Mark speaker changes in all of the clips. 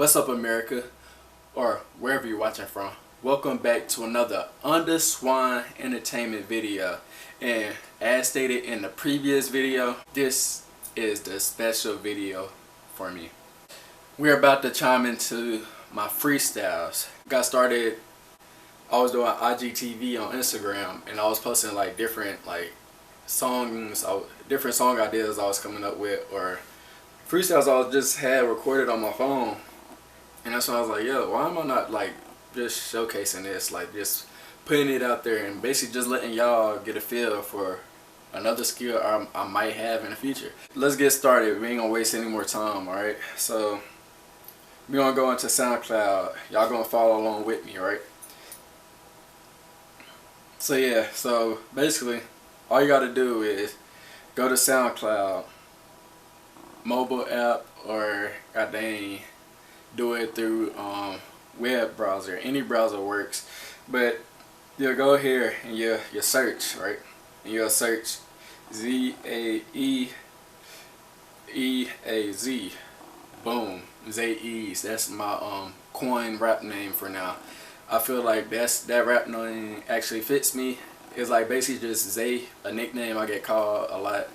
Speaker 1: What's up, America, or wherever you're watching from? Welcome back to another Under Swan Entertainment video. And as stated in the previous video, this is the special video for me. We're about to chime into my freestyles. Got started, I was doing IGTV on Instagram, and I was posting like different songs, different song ideas I was coming up with, or freestyles I just had recorded on my phone. And that's when I was like, yo, why am I not like just showcasing this, like just putting it out there and basically just letting y'all get a feel for another skill I might have in the future. Let's get started. We ain't gonna waste any more time, alright? So we're gonna go into SoundCloud. Y'all gonna follow along with me, right? So yeah, so basically all you gotta do is go to SoundCloud, mobile app, or goddamn, do it through web browser. Any browser works, but you'll go here and you search, right? And you'll search Z-A-E-E-A-Z. Boom, Z-E's. That's my coin rap name for now. I feel like that rap name actually fits me. It's like basically just Zay, a nickname I get called a lot,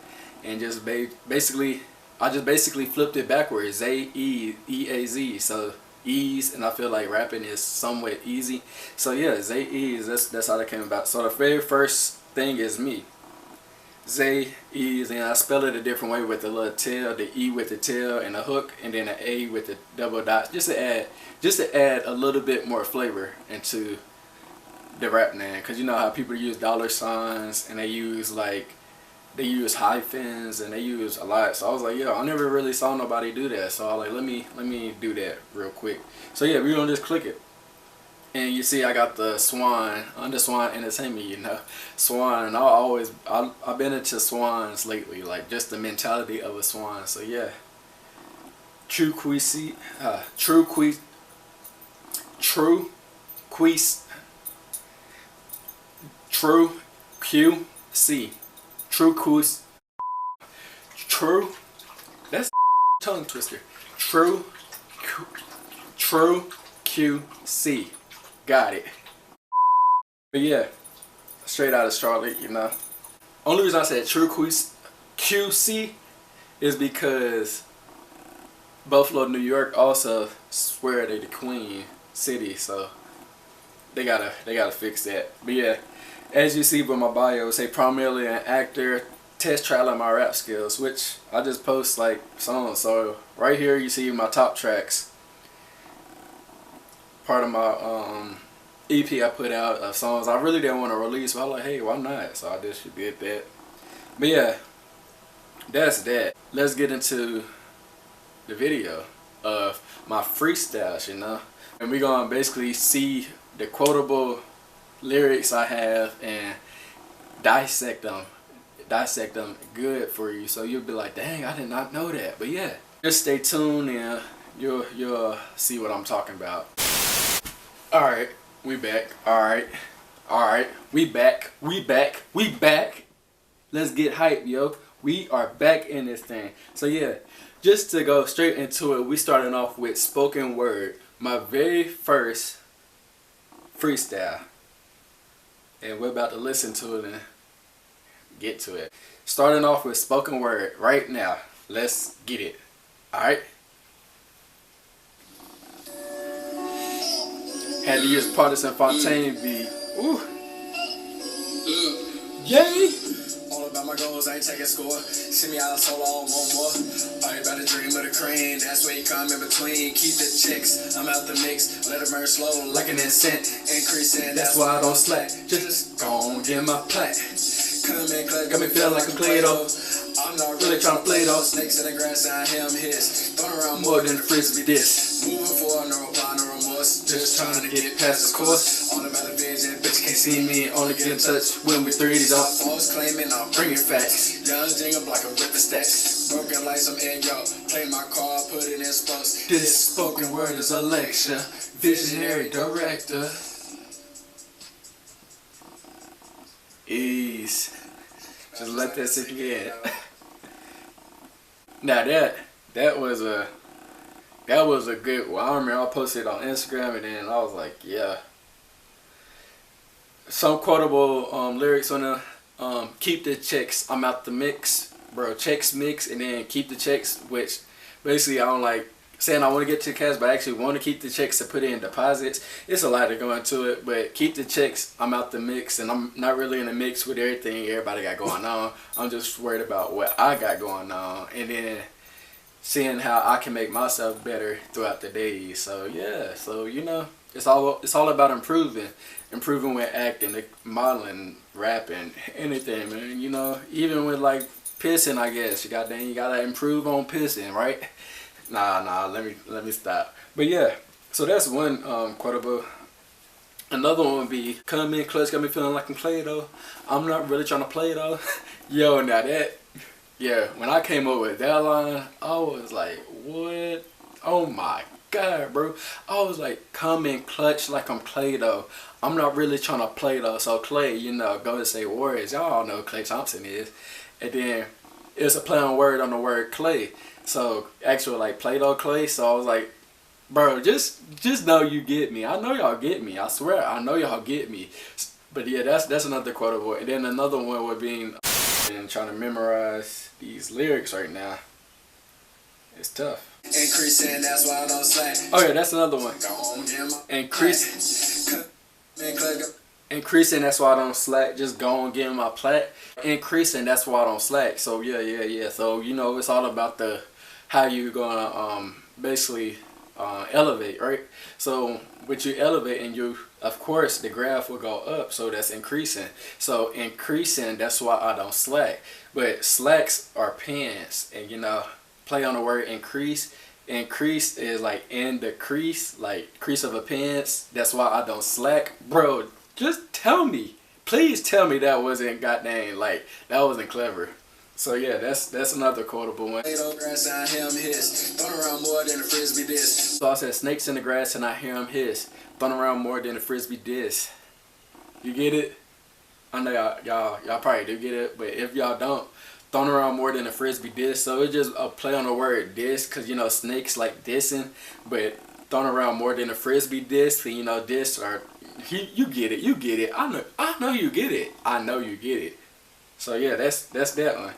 Speaker 1: and just I just basically flipped it backwards, Z-E-E-A-Z, so ease, and I feel like rapping is somewhat easy. So yeah, Z-Ease, that's how that came about. So the very first thing is me, Z-Ease, and I spell it a different way with the little tail, the E with the tail and the hook, and then the A with the double dot, just to add a little bit more flavor into the rap name. Because you know how people use dollar signs, and they use hyphens, and they use a lot. So I was like, yo, I never really saw nobody do that. So I was like, let me do that real quick. So yeah, we're gonna just click it, and you see I got the Swan, Under Swan Entertainment, you know, Swan. And I've been into swans lately, like just the mentality of a swan. So yeah, true QC, that's tongue twister. True QC. Got it. But yeah, straight out of Charlotte, you know. Only reason I said true QC is because Buffalo, New York also swear they the queen city, so they gotta fix that. But yeah, as you see by my bio, say primarily an actor, test trial my rap skills, which I just post like songs. So right here you see my top tracks, part of my EP I put out of songs I really didn't want to release, but I was like, hey, why not? So I just did that. But yeah, that's that. Let's get into the video of my freestyles, you know, and we're gonna basically see the quotable lyrics I have and dissect them good for you, so you'll be like, dang, I did not know that. But yeah, just stay tuned and you'll see what I'm talking about. Alright, we back. Alright, we back. Let's get hype, yo. We are back in this thing. So yeah, just to go straight into it, we starting off with spoken word, my very first freestyle, and we're about to listen to it and get to it. Starting off with spoken word right now. Let's get it. Alright. Had to use Pardison Fontaine beat. Ooh. Yay! All about my goals, I ain't taking score. See me out solo on one more. All about the dream of the crane. That's where you come in between. Keep the chicks, I'm out the mix. Let it burn slow like an instant. Increasing, that's why I don't slack. Just gon' get my plaque. Come in, got me feeling like a Play-Doh. I'm not really trying to play those snakes in the grass, I hear them hiss. Throwing around more than a frisbee disc. Moving forward, no reply, no remorse. Just trying to get past the course. All about the vision, bitch can't see me. Only get in touch when we 3D don't. False claiming, I'm bringing facts. Young jingle block, I'm ripping stacks. Broken lights, I'm in, yo. Play my car, put it in spokes. This spoken word is a lecture. Visionary director. Ease. Just let that sink in. Now that was a that was a good one. I remember I posted it on Instagram, and then I was like, yeah. Some quotable lyrics on the keep the checks, I'm out the mix, bro. Checks mix, and then keep the checks, which basically I don't like saying I want to get to the cash, but I actually want to keep the checks to put in deposits. It's a lot to go into it, but keep the checks, I'm out the mix, and I'm not really in the mix with everything everybody got going on. I'm just worried about what I got going on, and then seeing how I can make myself better throughout the day. So yeah, so you know, it's all about improving with acting, modeling, rapping, anything, man. You know, even with like pissing, I guess you gotta improve on pissing, right? Nah, let me stop. But yeah, so that's one quotable. Another one would be, come in clutch, got me feeling like I'm Clay though. I'm not really trying to play though. Yo, now that, yeah, when I came up with that line, I was like, what? Oh my God, bro. I was like, come in clutch like I'm Clay though. I'm not really trying to play though. So Clay, you know, Golden State Warriors, y'all all know who Klay Thompson is. And then it's a play on word on the word Clay. So actually like Play-Doh Clay. So I was like, bro, just know you get me. I know y'all get me. I swear, I know y'all get me. But yeah, that's another quotable. And then another one would be and trying to memorize these lyrics right now. It's tough. Increasing, that's why I don't slack. Oh yeah, that's another one. Increasing, that's why I don't slack. Just go and get my plat. Increasing, that's why I don't slack. So yeah. So you know, it's all about the how you gonna basically elevate, right? So with you elevate, and you, of course, the graph will go up. So that's increasing. So increasing, that's why I don't slack. But slacks are pants, and you know, play on the word increase. Increase is like in the crease, like crease of a pants. That's why I don't slack, bro. Just tell me, please tell me that wasn't goddamn, like that wasn't clever. So yeah, that's another quotable one. So I said, snakes in the grass and I hear them hiss, thrown around more than a frisbee disc. You get it? I know y'all probably do get it, but if y'all don't, thrown around more than a frisbee disc. So it's just a play on the word disc, cause you know snakes like dissing, but thrown around more than a frisbee disc. And you know discs are, you get it, I know you get it. So yeah, that's that one.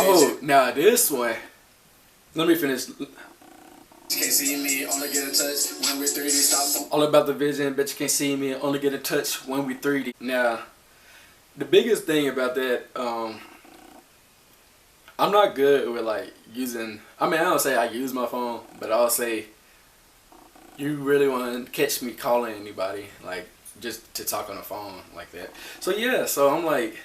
Speaker 1: Oh, now this one. Let me finish. Can't see me, only get a touch when we 3D. Stop. All about the vision, bet you can't see me, only get a touch when we 3D. Now, the biggest thing about that, I'm not good with like using. I mean, I don't say I use my phone, but I'll say you really want to catch me calling anybody, like just to talk on the phone like that. So yeah, so I'm like,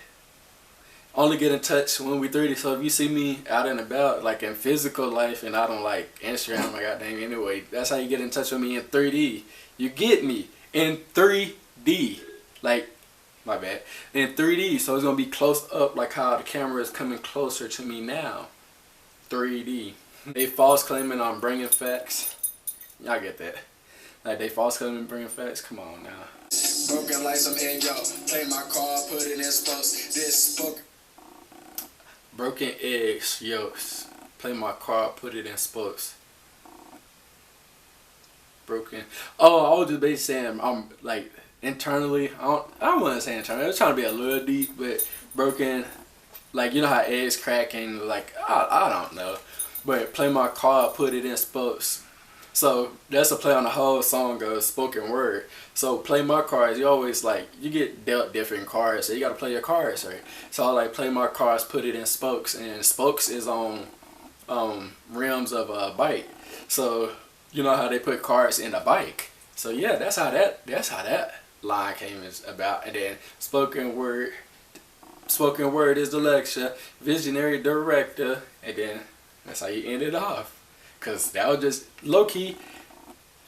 Speaker 1: only get in touch when we 3D. So if you see me out and about, like in physical life, and I don't like Instagram, my goddamn anyway, that's how you get in touch with me in 3D. You get me in 3D, like, my bad, in 3D. So it's gonna be close up, like how the camera is coming closer to me now. 3D. They false claiming I'm bringing facts. Y'all get that? Like they false claiming bringing facts. Come on now. Broken like some egg, yo. Play my car, put it in spokes. This spoke. Broken eggs, yo. Play my car, put it in spokes. Broken. Oh, I was just basically saying I'm like internally. I don't want to say internally. I was trying to be a little deep, but broken. Like you know how eggs cracking. Like I don't know, but play my car, put it in spokes. So that's a play on the whole song of spoken word. So play my cards, you always like, you get dealt different cards, so you gotta play your cards, right? So I like play my cards, put it in spokes, and spokes is on rims of a bike. So you know how they put cards in a bike. So yeah, that's how that line came about. And then spoken word is the lecture, visionary director, and then that's how you end it off. Cause that was just low key.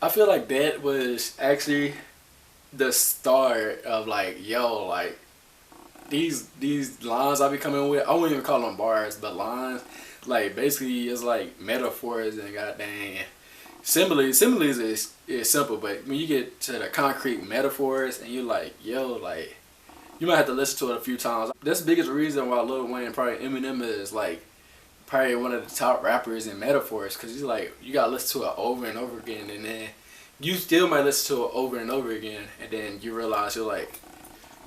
Speaker 1: I feel like that was actually the start of like, yo, like these lines I be coming with. I wouldn't even call them bars, but lines. Like basically, it's like metaphors and goddamn similes is simple, but when you get to the concrete metaphors and you like, yo, like you might have to listen to it a few times. That's the biggest reason why Lil Wayne, probably Eminem, is like probably one of the top rappers in metaphors, because he's like, you gotta listen to it over and over again, and then you still might listen to it over and over again, and then you realize you're like,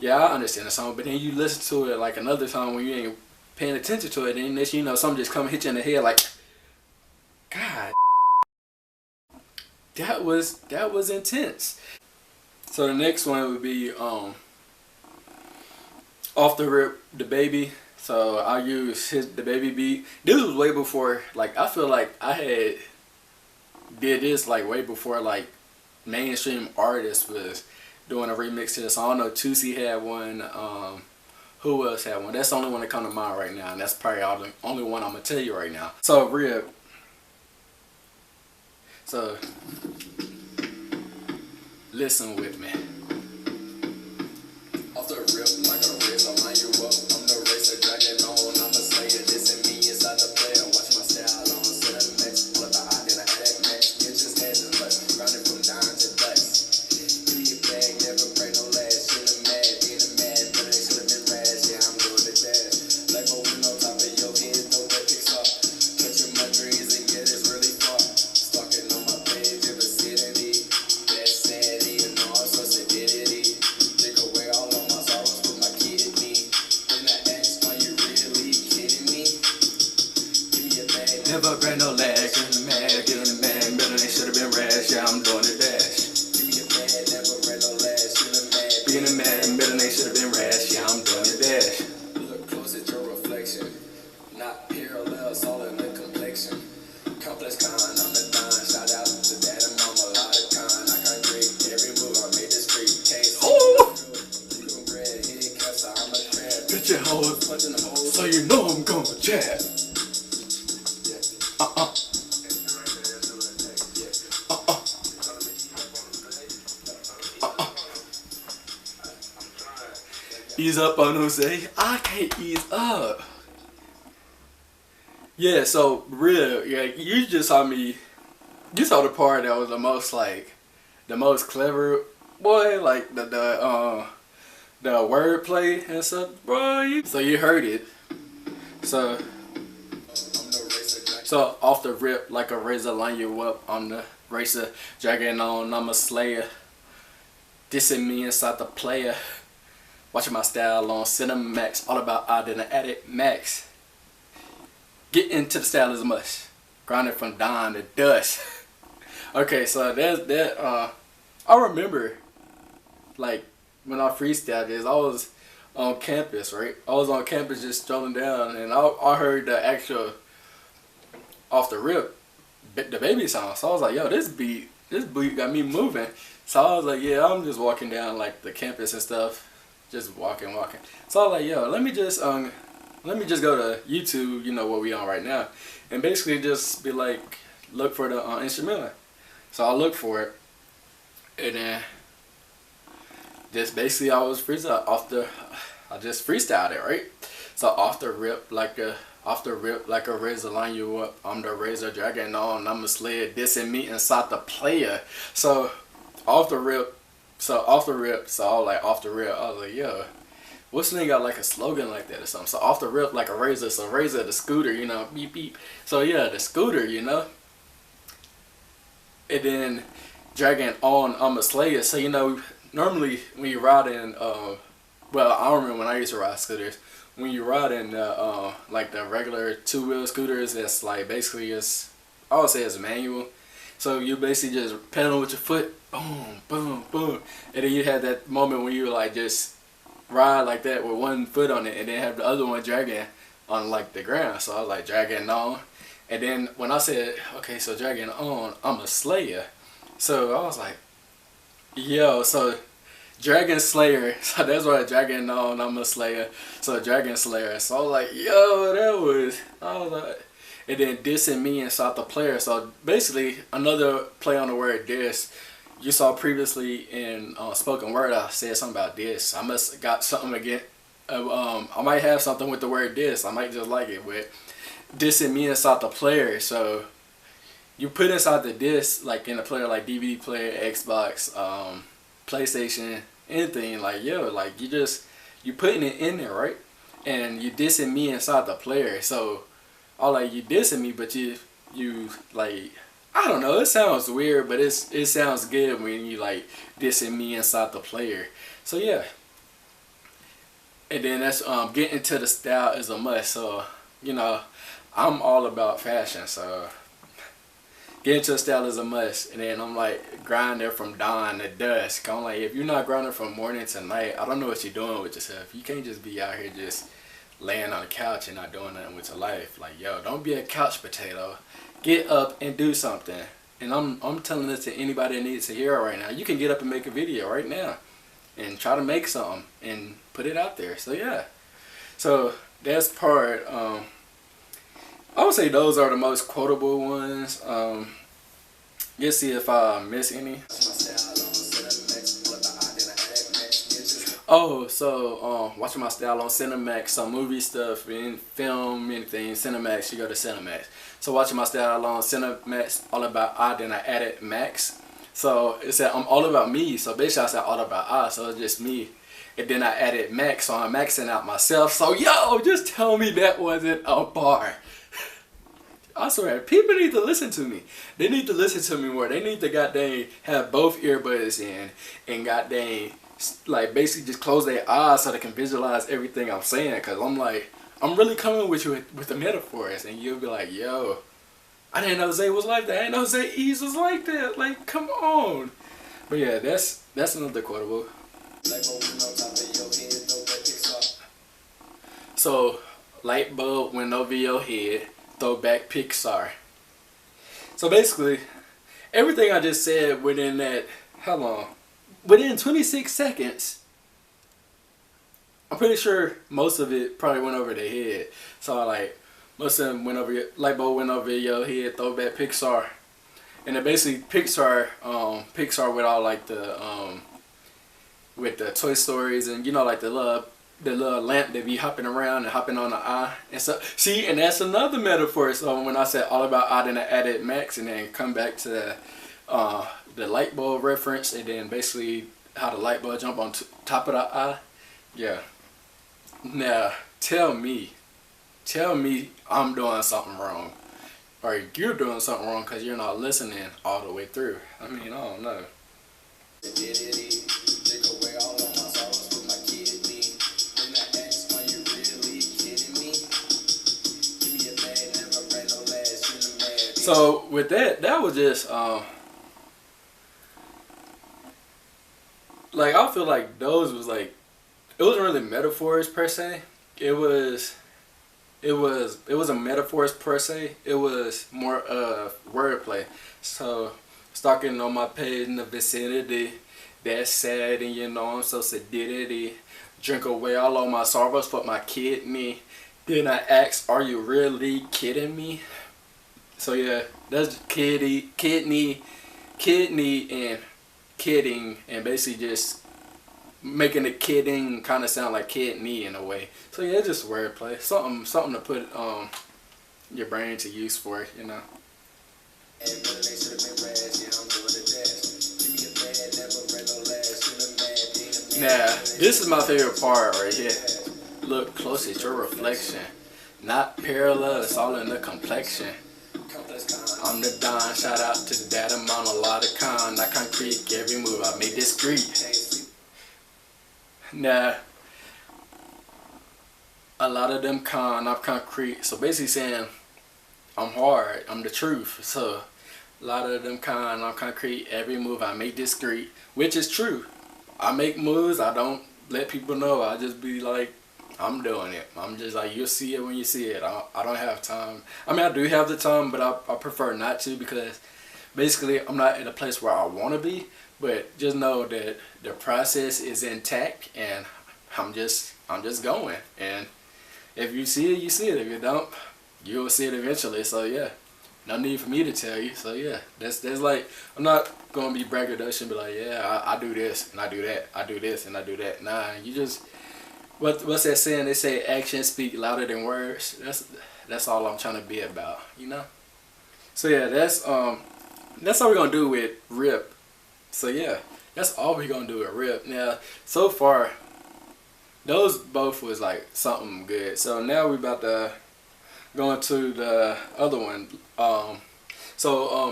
Speaker 1: yeah, I understand the song, but then you listen to it like another time when you ain't paying attention to it, and then you know, something just come and hit you in the head like, God, that was intense. So the next one would be Off the Rip, Dababy. So I use the Dababy beat. This was way before, like, I feel like I had did this like way before like mainstream artists was doing a remix to this. I don't know, Tusi had one, who else had one? That's the only one that come to mind right now, and that's probably the only one I'm gonna tell you right now. So Rip. So listen with me. Off the rip, like a razor, line you up. I'm the racer, dragging on. I'm a slayer. This and me inside the player. Watch my style on. Set up next. Pull up the eye, then I had that match. Bitches had the lust. Running from dime to dust. Do your bag, never break no last. Should've mad, being a mad, but they should've been rash. Yeah, I'm doing the dash. Like my window top of your head, no way picks up. Touching my dreams and get it's really far. Stalking on my page, ever sit in it. That's sad, you know, I'm so sedity. Take away all of my sorrows, put my kid in me. Then I ask, are you really kidding me? Give me a bag. Never break no lag, getting mad, better they should've been rash. Yeah, I'm doing the dash. Give me a bag, never break no lag, should've mad. Being a man, better they should've been rash. Yeah, I'm doing the dash. Look close at your reflection. Not parallels, all in the complexion. Complex kind, I'm the dime. Shout out to dad and mama, a lot of kind. I can't break every move I made this street. Can't see you red, head cuts, I'm a crab. Bitch your hoes, punching the hoes, so you know I'm gonna jab. Ease up on who say, I can't ease up. Yeah, so real, yeah, you just saw me, you saw the part that was the most like, the most clever, boy, like the wordplay and stuff, bro. So you heard it. So off the rip, like a razor, line you up. I'm the racer, dragging on. I'm a slayer. Dissing me inside the player. Watching my style on Cinema Max. All about out in the attic max. Get into the style as much. Grinding from dawn to dusk. Okay, so that's that. I remember, like, when I freestyled this, I was on campus, right? I was on campus just strolling down, and I heard the actual Off the Rip, the Baby song. So I was like, yo, this beat got me moving. So I was like, yeah, I'm just walking down like the campus and stuff, just walking. So I was like, yo, let me just go to YouTube, you know what we on right now, and basically just be like, look for the instrumental. So I looked for it, and then just basically I was I just freestyled it, right? So off the rip like a razor, line you up. I'm the razor, dragging on. I'm a slayer, dissing me inside the player. So off the rip. So I was like, off the rip. I was like, yo, what's the name got like a slogan like that or something? So off the rip like a razor. So razor, the scooter, you know, beep beep. So yeah, the scooter, you know. And then dragging on, I'm a slayer. So you know, normally when you ride in, well, I remember when I used to ride scooters. When you ride in like the regular two-wheel scooters, that's like basically I would say it's manual. So you basically just pedal with your foot, boom, boom, boom, and then you have that moment when you like just ride like that with one foot on it, and then have the other one dragging on like the ground. So I was like dragging on, and then when I said, okay, so dragging on, I'm a slayer. So I was like, yo, so Dragon Slayer, so that's why Dragon on, I'm a slayer. So Dragon Slayer. So I was like, yo, I was like, and then dissing me inside the player. So basically another play on the word diss. You saw previously in spoken word I said something about diss. I must have got something again. I might have something with the word diss. I might just like it with dissing me inside the player. So you put inside the diss like in a player like DVD player, Xbox, PlayStation, anything, like, yo, like you putting it in there, right? And you dissing me inside the player. So all like you dissing me, but you like, I don't know, it sounds weird, but it sounds good when you like dissing me inside the player. So yeah. And then that's getting to the style is a must. So, you know, I'm all about fashion, so getting to the style is a must. And then I'm like grinding from dawn to dusk. I'm like, if you're not grinding from morning to night, I don't know what you're doing with yourself. You can't just be out here just laying on the couch and not doing nothing with your life. Like, yo, don't be a couch potato. Get up and do something. And I'm telling this to anybody that needs to hear it right now. You can get up and make a video right now and try to make something and put it out there. So yeah, so that's part. I would say those are the most quotable ones. Let's see if I miss any. Oh, so watching my style on Cinemax, some movie stuff and film, anything Cinemax, you go to Cinemax. So watching my style on Cinemax, all about I, then I added Max. So it said I'm all about me. So basically I said all about I, so it's just me. And then I added Max, so I'm maxing out myself. So yo, just tell me that wasn't a bar. I swear, people need to listen to me. They need to listen to me more. They need to goddamn have both earbuds in and goddamn like basically just close their eyes so they can visualize everything I'm saying. Cause I'm like, I'm really coming with you with the metaphors, and you'll be like, yo, I didn't know Zay was like that. I didn't know Zay Ease was like that. Like, come on. But yeah, that's another quotable. So, light bulb went over your head, throwback Pixar. So basically, everything I just said within that, how long? Within 26 seconds, I'm pretty sure most of it probably went over their head. So like, most of them went over, light bulb went over your head, throwback Pixar. And then basically Pixar, Pixar with all like the, with the Toy Stories and, you know, like the little lamp that be hopping around and hopping on the eye and so see, and that's another metaphor. So when I said all about I, then I added Max, and then come back to the light bulb reference, and then basically how the light bulb jump on top of the eye. Yeah. Now tell me I'm doing something wrong, or you're doing something wrong because you're not listening all the way through. I mean, I don't know. So with that was just like, I feel like those was like, it wasn't really metaphors per se. It was a metaphors per se. It was more wordplay. So stalking on my page in the vicinity, that's sad, and you know I'm so sedidity. Drink away all of my sorrows for my kidney. Then I asked, are you really kidding me? So yeah, that's kidney, and kidding, and basically just making the kidding kind of sound like kidney in a way. So yeah, it's just wordplay, something to put your brain to use for it, you know. Now, this is my favorite part right here. Look close at your reflection, not parallel, it's all in the complexion. I'm the Don, shout out to that amount, a lot of con. I concrete every move I made discreet. Nah, a lot of them con, I'm concrete. So basically saying I'm hard, I'm the truth. So a lot of them con, I'm concrete, every move I make discreet, which is true. I make moves, I don't let people know. I just be like, I'm doing it. I'm just like, you'll see it when you see it. I don't have time. I mean, I do have the time, but I prefer not to, because basically I'm not in a place where I want to be. But just know that the process is intact, and I'm just going. And if you see it, you see it. If you don't, you'll see it eventually. So yeah, no need for me to tell you. So yeah, that's like, I'm not gonna be braggadocious and be like, yeah, I do this and I do that. I do this and I do that. Nah, you just, what's that saying? They say actions speak louder than words. That's all I'm trying to be about, you know. So yeah, that's all we're gonna do with Rip. So yeah, that's all we're gonna do with Rip. Now, so far, those both was like something good. So now we're about to going to the other one.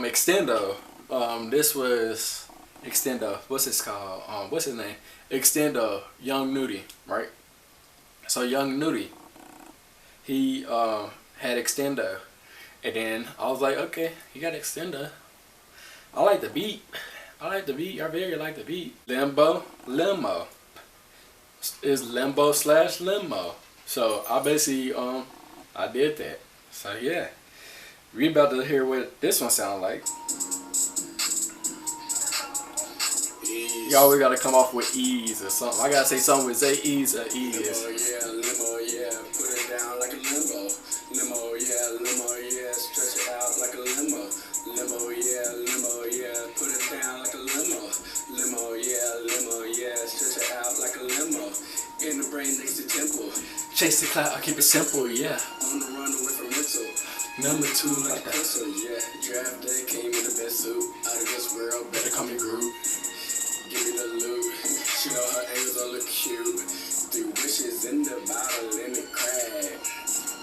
Speaker 1: Extendo. This was Extendo. What's this called? What's his name? Extendo. Young Nudy, right? So Young Nudy, he had Extendo, and then I was like, okay, he got Extendo. I like the beat. I very like the beat. Limo is limbo/limo. So I basically I did that. So yeah, we about to hear what this one sounds like. You always gotta come off with ease or something. I gotta say something with ease or ease.
Speaker 2: Limo, yeah, put it down like a limbo. Limo, yeah, stretch it out like a limo. Limo, yeah, put it down like a limo. Limo, yeah, stretch it out like a limo. In the brain next to temple.
Speaker 1: Chase the cloud, I keep it simple, yeah.
Speaker 2: On the run away from mental.
Speaker 1: Number 2 like that.
Speaker 2: Pencil, yeah. Draft day came in the best suit. Out of this world, better call me Groot. Give me the loot. She know her angles all look cute. 3 wishes in the bottle in the crack.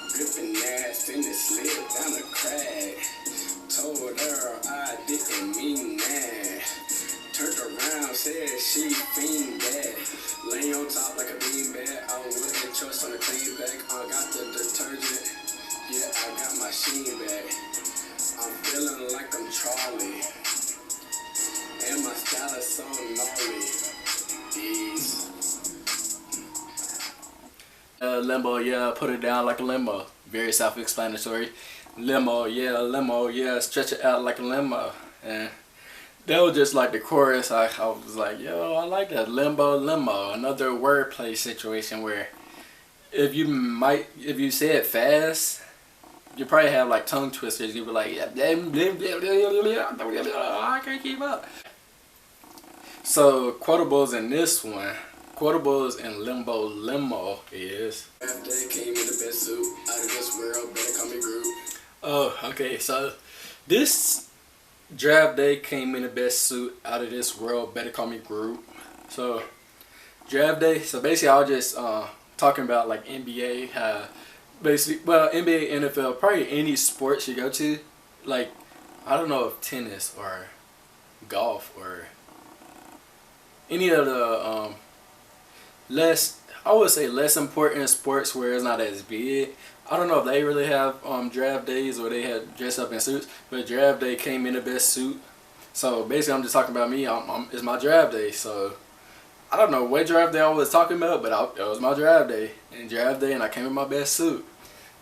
Speaker 2: Gripping ass in the slid down the crack. Told her I didn't mean that. Turned around, said she fiend bad. Lay on top like a beanbag. I wouldn't trust on the clean back. I got the detergent. Yeah, I got my sheen back. I'm feeling like I'm Charlie. And my style is so gnarly. Ease.
Speaker 1: Limbo, yeah, put it down like a limo. Very self-explanatory. Limo, yeah, stretch it out like a limo. And that was just like the chorus. I was like, yo, I like that. Limo. Another wordplay situation where if you say it fast, you probably have like tongue twisters. You be like, I can't keep up. So quotables in this one, quotables in limo is.
Speaker 2: They came in the best suit. Out of this world, better call me Groot.
Speaker 1: Oh, okay. So this draft day came in the best suit. Out of this world, better call me Groot. So draft day. So basically, I was just talking about like NBA. Basically, well, NBA, NFL, probably any sports you go to. Like, I don't know if tennis or golf or any of the I would say less important sports where it's not as big. I don't know if they really have draft days or they had dress up in suits, but draft day came in the best suit. So basically, I'm just talking about me. It's my draft day. So I don't know what draft day I was talking about, but it was my draft day. And I came in my best suit.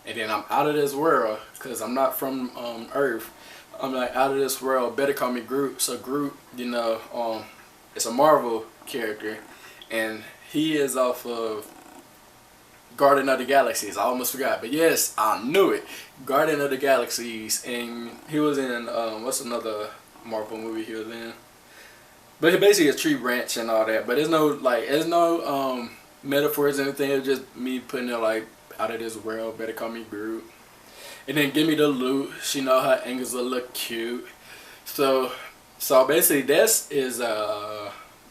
Speaker 1: And then I'm out of this world because I'm not from Earth. I'm like out of this world. Better call me Groot. So Groot, you know, it's a Marvel character, and he is off of Guardian of the Galaxies. I almost forgot, but yes, I knew it. Guardian of the Galaxies, and he was in what's another Marvel movie he was in? But he basically a tree branch and all that. But there's no metaphors or anything. It's just me putting it like out of this world. Better call me Groot. And then give me the loot. She know her angles will look cute. So basically, this is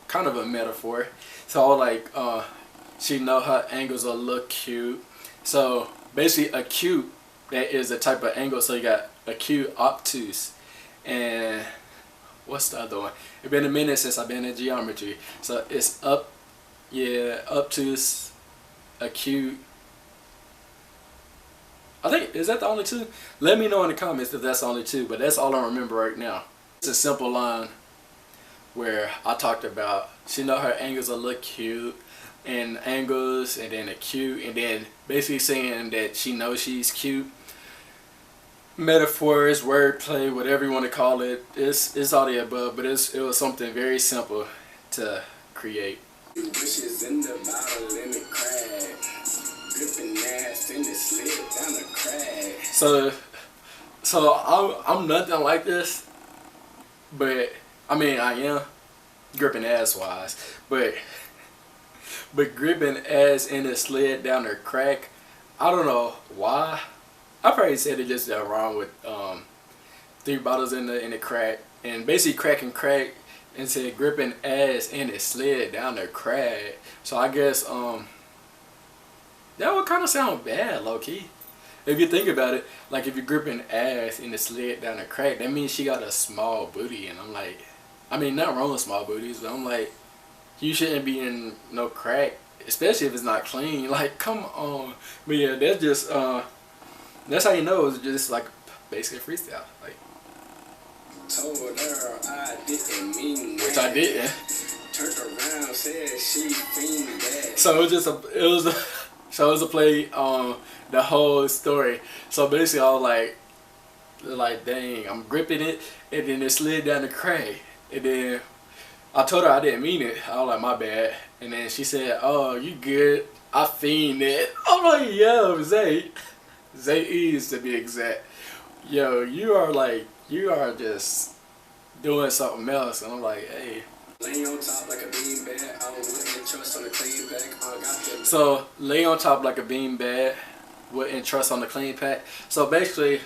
Speaker 1: kind of a metaphor. So like, she know her angles will look cute. So basically, acute, that is a type of angle. So you got acute, obtuse, and what's the other one? It's been a minute since I've been in geometry. So it's obtuse, acute. I think, is that the only two? Let me know in the comments if that's the only two, but that's all I remember right now. It's a simple line where I talked about she know her angles will look cute, and angles, and then acute, and then basically saying that she knows she's cute. Metaphors, wordplay, whatever you want to call it, it's all the above, but it was something very simple to create.
Speaker 2: Wishes in the bottle in the crack. Gripping ass in the slid down the crack.
Speaker 1: So I'm nothing like this, but I mean I am gripping ass wise, but gripping ass in the slid down the crack. I don't know why. I probably said it just wrong with 3 bottles in the crack, and basically crack and said gripping ass and it slid down the crack. So I guess that would kind of sound bad, low key. if you think about it, like if you're gripping ass and it slid down the crack, that means she got a small booty. And I'm like, I mean, not wrong with small booties, but I'm like, you shouldn't be in no crack, especially if it's not clean. Like, come on. But yeah, that's just that's how you know it's just like basically freestyle. Like,
Speaker 2: told her I didn't mean that.
Speaker 1: Which I didn't.
Speaker 2: Turned around, said she fiending that.
Speaker 1: So it was just so it was a play the whole story. So basically I was like dang, I'm gripping it, and then it slid down the crack, and then I told her I didn't mean it. I was like, my bad. And then she said, oh, you good, I fiend it. I'm like, yo, Zay is to be exact. Yo, you are just doing something else. And I'm like, hey.
Speaker 2: Lay on top like a beanbag, I wouldn't trust on the clean pack.
Speaker 1: So lay on top like a beanbag, wouldn't trust on the clean pack. So basically,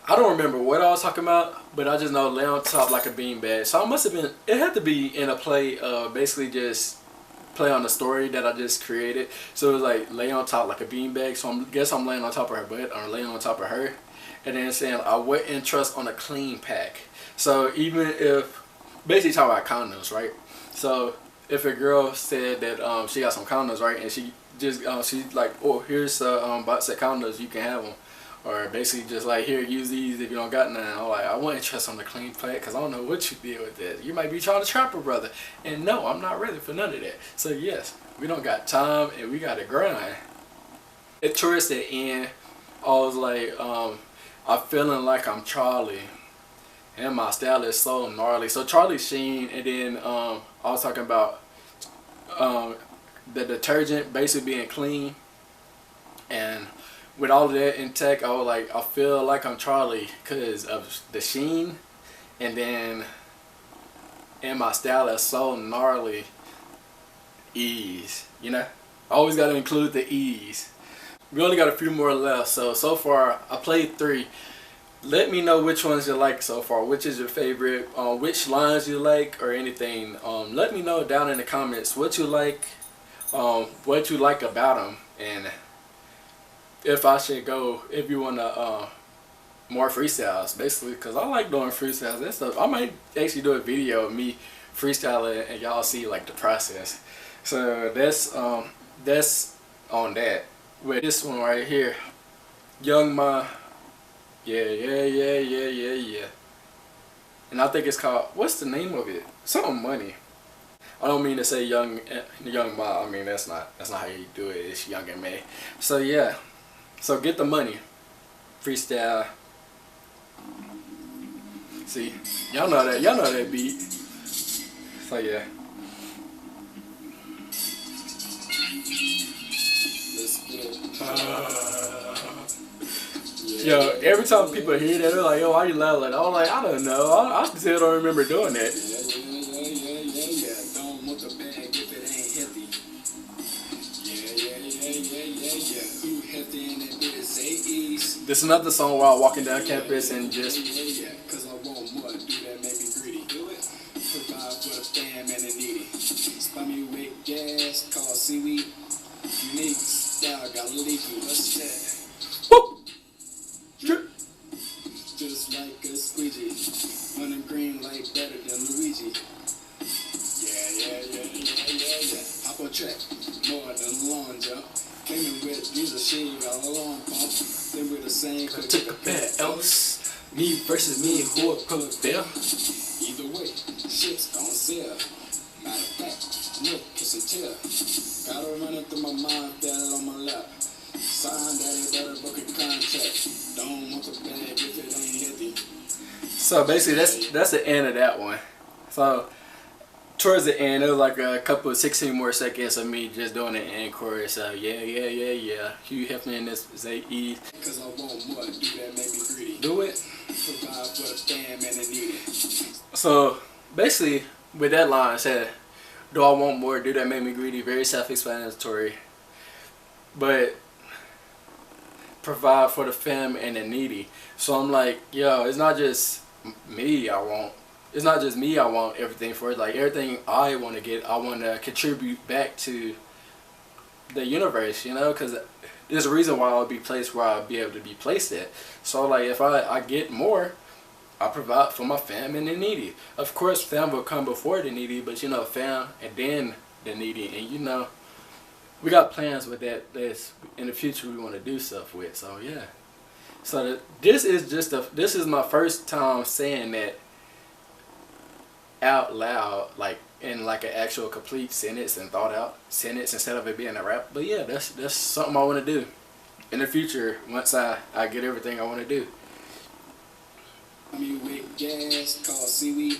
Speaker 1: I don't remember what I was talking about, but I just know lay on top like a beanbag. So I must have been, it had to be in a play, basically just play on the story that I just created. So it was like lay on top like a beanbag. So I guess I'm laying on top of her butt, or laying on top of her, and then saying I wouldn't trust on a clean pack. So even if, basically talking about condoms, right? So if a girl said that she got some condoms, right, and she just she's like, oh, here's a box of condoms, you can have them, or basically just like, here, use these if you don't got none. I'm like, I wouldn't trust on the clean pack because I don't know what you did with that. You might be trying to trap her brother, and no, I'm not ready for none of that. So yes, we don't got time and we got to grind. Towards the end, I was like, I'm feeling like I'm Charlie. And my style is so gnarly. So Charlie Sheen, and then I was talking about the detergent basically being clean. And with all of that in tech, I was like, I feel like I'm Charlie because of the sheen. And then, and my style is so gnarly. Ease, you know? Always got to include the ease. We only got a few more left. So far, I played 3. Let me know which ones you like so far. Which is your favorite? Which lines you like, or anything. Let me know down in the comments what you like about them, and if I should go, if you wanna more freestyles, basically, because I like doing freestyles. That stuff. I might actually do a video of me freestyling, and y'all see like the process. So that's on that. With this one right here, Young Ma. Yeah. And I think it's called, what's the name of it? Something Money. I don't mean to say young Ma. I mean, that's not how you do it. It's Young and May. So yeah. So get the money. Freestyle. See, y'all know that beat. So yeah.
Speaker 2: Let's get
Speaker 1: Yo, every time people hear that, they're like, yo, why you loud like that? I'm like, I don't know. I still don't remember doing that.
Speaker 2: Yeah. Don't want the bag if it ain't healthy. Yeah. Who healthy in that bit is AEs.
Speaker 1: This is another song while walking down campus and just.
Speaker 2: Yeah. Cause I want more. Do that make me greedy. Do it. Provide for the fam and the needy. Spy me with gas, call seaweed. Unique style, got a leaky. What's that?
Speaker 1: Woo!
Speaker 2: Just like a squeegee, on the green like better than Luigi. Yeah. Hop on track, more than a long jump. Came in with these machine, got a long pump. Then we're the same.
Speaker 1: I took a bet else. Me versus me, who will prevail?
Speaker 2: Either way, shit's gon' sell. Matter of fact, look, kiss and tell. Gotta run it through my mind, fell on my lap. Sign that better book a contract. Don't want the bag if it ain't heavy.
Speaker 1: So basically, that's the end of that one. So towards the end, it was like a couple of 16 more seconds of me just doing the end chorus. So yeah. Hugh Hefner in this Zay E.
Speaker 2: Cause I want more. Do that make me greedy.
Speaker 1: Do it.
Speaker 2: Provide for the fam and the needy.
Speaker 1: So basically, with that line, I said, "Do I want more? Do that make me greedy?" Very self-explanatory, but provide for the fam and the needy. So I'm like, yo, it's not just me I want. It's not just me I want everything for. It's like everything I want to get, I want to contribute back to the universe, you know, because there's a reason why I'll be placed where I'll be able to be placed at. So like if I get more, I provide for my fam and the needy. Of course, fam will come before the needy, but you know, fam and then the needy, and you know, we got plans with that. That's in the future we want to do stuff with. So yeah. So this is my first time saying that out loud, like in like an actual complete sentence and thought out sentence instead of it being a rap. But yeah, that's something I want to do in the future once I get everything I want to do.
Speaker 2: I mean, with gas called seaweed,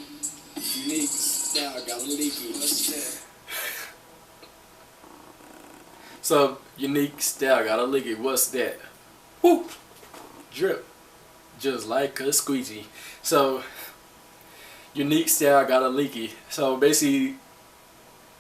Speaker 2: unique style got leaky. What's that?
Speaker 1: So unique style got a leaky. What's that? Woo! Drip, just like a squeegee. So unique style got a leaky. So basically,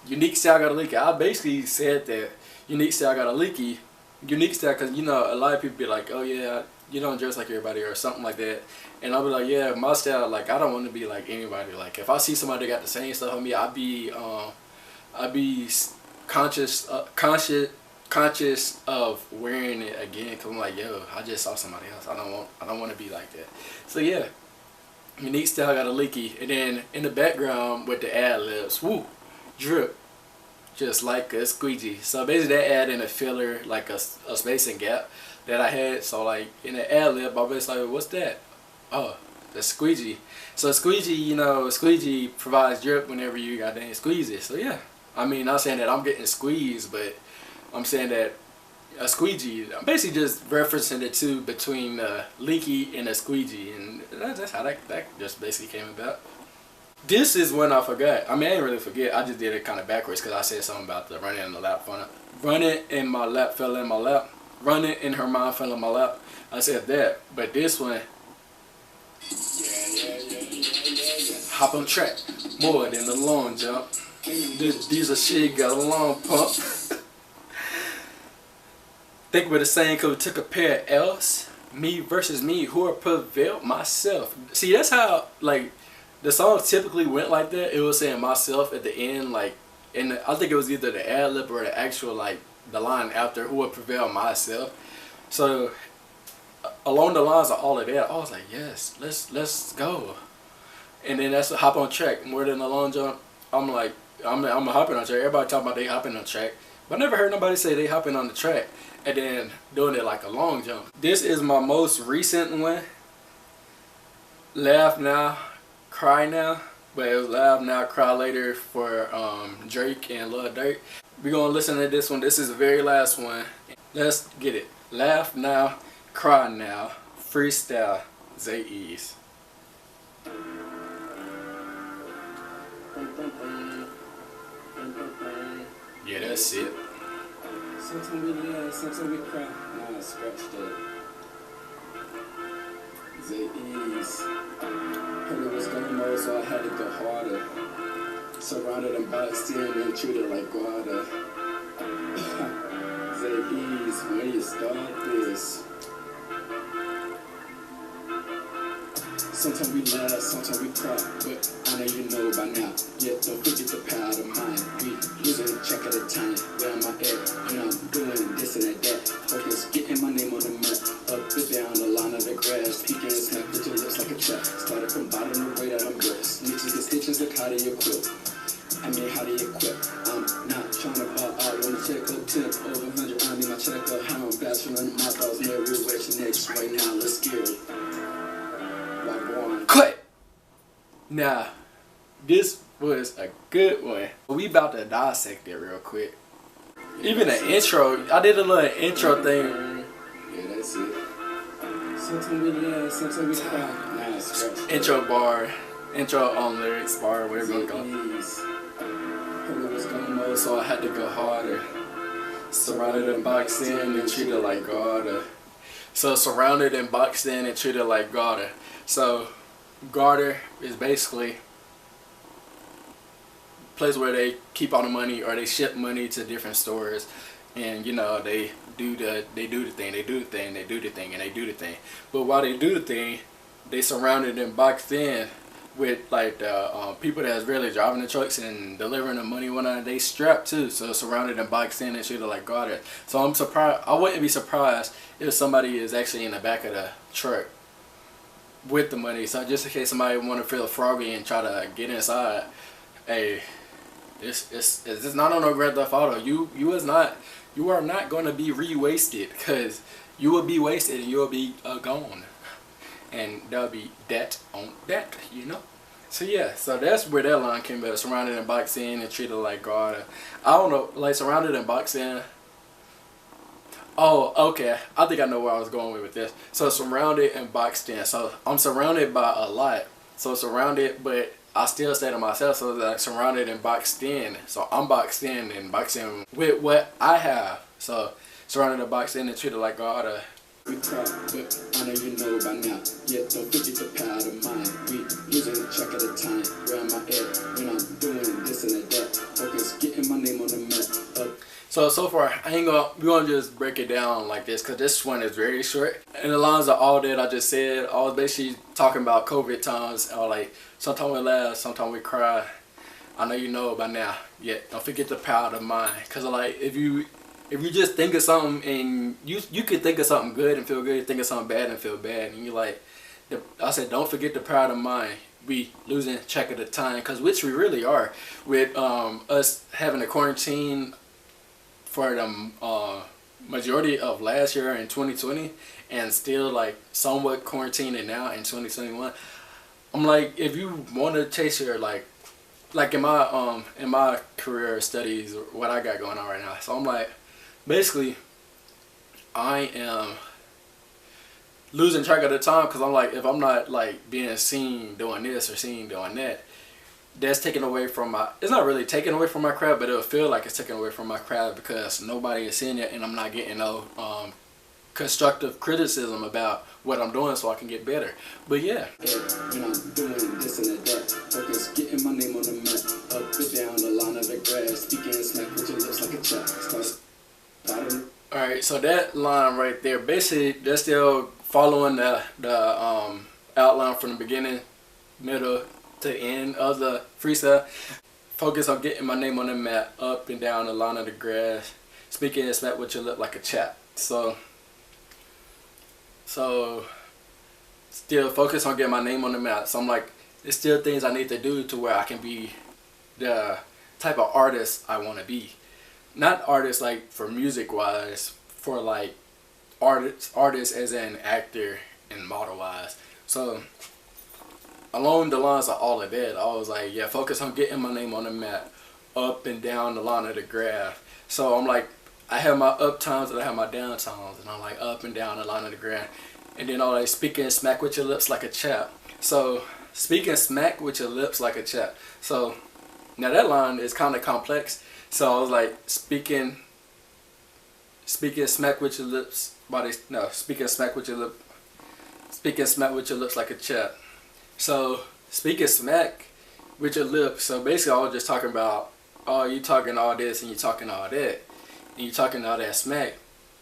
Speaker 1: unique style got a leaky. I basically said that unique style got a leaky. Unique style, because you know a lot of people be like, oh yeah, you don't dress like everybody or something like that, and I'll be like, yeah, my style, like I don't want to be like anybody. Like if I see somebody that got the same stuff on me, I be conscious of wearing it again, cause I'm like, yo, I just saw somebody else. I don't want to be like that. So yeah, unique style got a leaky, and then in the background with the ad libs, woo, drip, just like a squeegee. So basically that add in a filler, like a spacing gap that I had. So like in the ad lib, I was like, what's that? Oh, the squeegee. So squeegee, you know, squeegee provides drip whenever you goddamn squeeze it. So yeah, I mean, not saying that I'm getting squeezed, but I'm saying that a squeegee, I'm basically just referencing the two between leaky and a squeegee, and that's how that just basically came about. This is when I forgot. I mean, I didn't really forget. I just did it kind of backwards because I said something about the running in the lap. Running in my lap, fell in my lap. Running in her mind, fell in my lap. I said that, but this one, hop on track, more than the long jump. These are shit, got a long pump. Think we're the same cause we took a pair of L's. Me versus me, who are prevailed myself. See, that's how like the song typically went like that. It was saying myself at the end, like, and I think it was either the ad lib or the actual like the line after, who would prevail myself. So along the lines of all of that, I was like, yes, let's go. And then that's a hop on track, more than a long jump. I'm like, I'm hopping on track. Everybody talking about they hopping on track, but I never heard nobody say they hopping on the track and then doing it like a long jump. This is my most recent one. Laugh now, cry now, but it was laugh now, cry later for Drake and Lil Durk. We're gonna listen to this one. This is the very last one. Let's get it. Laugh now, cry now, freestyle, Zay's. Yeah, that's it.
Speaker 2: Sometimes we laugh, sometimes we cry. Nah, scratch that. Zay's. Heard it was going low, so I had to go harder. Surrounded and boxed in and treated like water. Zay's, when you start this. Sometimes we laugh, sometimes we cry, but I know you know by now. Yet don't forget the power of mind. We losing track of the time. Where am I at? And I'm doing this and that. Focus, getting my name on the map. Up and down the line of the grass. Peeking and snap, put your lips like a trap. Started from bottom the way that I'm dressed. Snitches and stitches, like how do you quit? I mean, how do you quit? I'm not trying to ball out. Wanna check up 10 over 100. I need my check up. How I'm bashing on my thoughts. Never wet your next right now. Let's get it.
Speaker 1: Cut! Now, this was a good one. We about to dissect it real quick. Even the intro, I did a little intro thing.
Speaker 2: Yeah, that's it. Sometimes we laugh, sometimes we cry. Nah, scratch.
Speaker 1: Intro bar, intro on lyrics bar, whatever you call it.
Speaker 2: Heard it was going low,
Speaker 1: So I had to go harder. Surrounded and boxed in and treated like garter. So surrounded and boxed in and treated like garter. So garter is basically a place where they keep all the money or they ship money to different stores, and you know they do the thing. But while they do the thing, they surrounded and boxed in with like the people that's really driving the trucks and delivering the money when they strapped too, so surrounded and boxed in and shit like got it. So I'm surprised. I wouldn't be surprised if somebody is actually in the back of the truck with the money. So just in case somebody want to feel froggy and try to get inside, hey, it's not on no Grand Theft Auto. You are not going to be re-wasted, because you will be wasted and you will be gone. And that'll be that on that, you know. So yeah, so that's where that line came about. Surrounded and boxed in and treated like God. I don't know, like surrounded and boxed in. Oh, okay. I think I know where I was going with this. So surrounded and boxed in. So I'm surrounded by a lot. So surrounded, but I still say to myself, so like surrounded and boxed in. So I'm boxed in and boxed in with what I have. So surrounded and boxed in and treated like God.
Speaker 2: We talk, but I know you know by now. Yeah, don't forget the power of mine. We losing track of the time. Where am I at when I'm doing this and that? Focus, getting my name on the map.
Speaker 1: So far, we're gonna just break it down like this, because this one is very short. And the lines are all that I just said. I was basically talking about COVID times, or like sometimes we laugh, sometimes we cry. I know you know by now. Yeah, don't forget the power of the mind. Because like if you just think of something and you could think of something good and feel good, think of something bad and feel bad, and you like, I said don't forget the power of the mind. We losing track of the time, because which we really are, with us having a quarantine for the majority of last year in 2020, and still like somewhat quarantining now in 2021. I'm like, if you want to chase your like in my career studies, what I got going on right now. So I'm like, basically, I am losing track of the time, because I'm like, if I'm not like being seen doing this or seen doing that, that's taken away from my, it's not really taken away from my craft, but it'll feel like it's taken away from my craft, because nobody is seeing it and I'm not getting no constructive criticism about what I'm doing, so I can get better. But yeah.
Speaker 2: When I'm doing this and that, focus, getting my name on the map. Up and down the line of the grass, speaking smack with your lips like a chat.
Speaker 1: Alright, so that line right there, basically that's still following the outline from the beginning, middle to end of the freestyle. Focus on getting my name on the map, up and down the line of the grass, speaking and smack with your lip like a chat. So still focus on getting my name on the map. So I'm like, there's still things I need to do to where I can be the type of artist I want to be. Not artist like for music wise, for like artist as an actor and model wise. So along the lines of all of that, I was like, yeah, focus on getting my name on the map, up and down the line of the graph. So I'm like, I have my up times and I have my down times, and I'm like up and down the line of the graph. And then all like speaking smack with your lips like a chap. So speaking smack with your lips like a chap. So now that line is kind of complex. So I was like speaking smack with your lips, speaking smack with your lips like a chap. So speaking smack with your lips. So basically I was just talking about, oh, you talking all this and you talking all that, and you talking all that smack.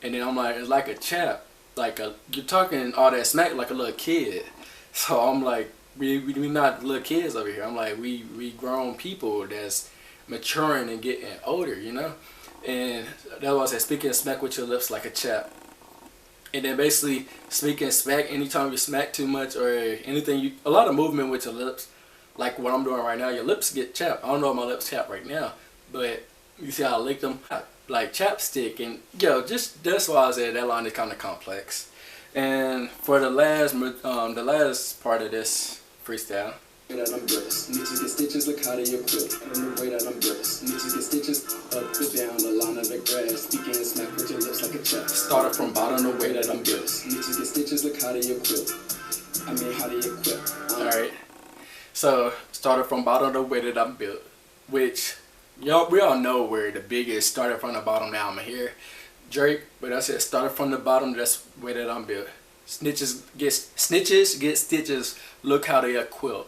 Speaker 1: And then I'm like, it's like a chap. Like you're talking all that smack like a little kid. So I'm like, we not little kids over here. I'm like, we grown people that's maturing and getting older, you know. And that's why I said speaking smack with your lips like a chap. And then basically speaking smack, anytime you smack too much or anything, a lot of movement with your lips, like what I'm doing right now, your lips get chapped. I don't know if my lips chapped right now, but you see how I lick them like chapstick. And yo, just that's why I said that line is kind of complex. And for the last part of this freestyle,
Speaker 2: that I'm blessed. Need to get stitches, look how they equip. And the way that I'm blessed. Need to get stitches up and down the line of the grass. Speaking and smack with your lips like a chap.
Speaker 1: Started from bottom the way that I'm built.
Speaker 2: Need to get stitches, look how they equip. I mean, how they equip.
Speaker 1: Alright. So started from bottom the way that I'm built. Which we all know where the biggest started from the bottom. Now I'm here. Drake, but I said started from the bottom, that's the way that I'm built. Snitches get stitches, look how they equip.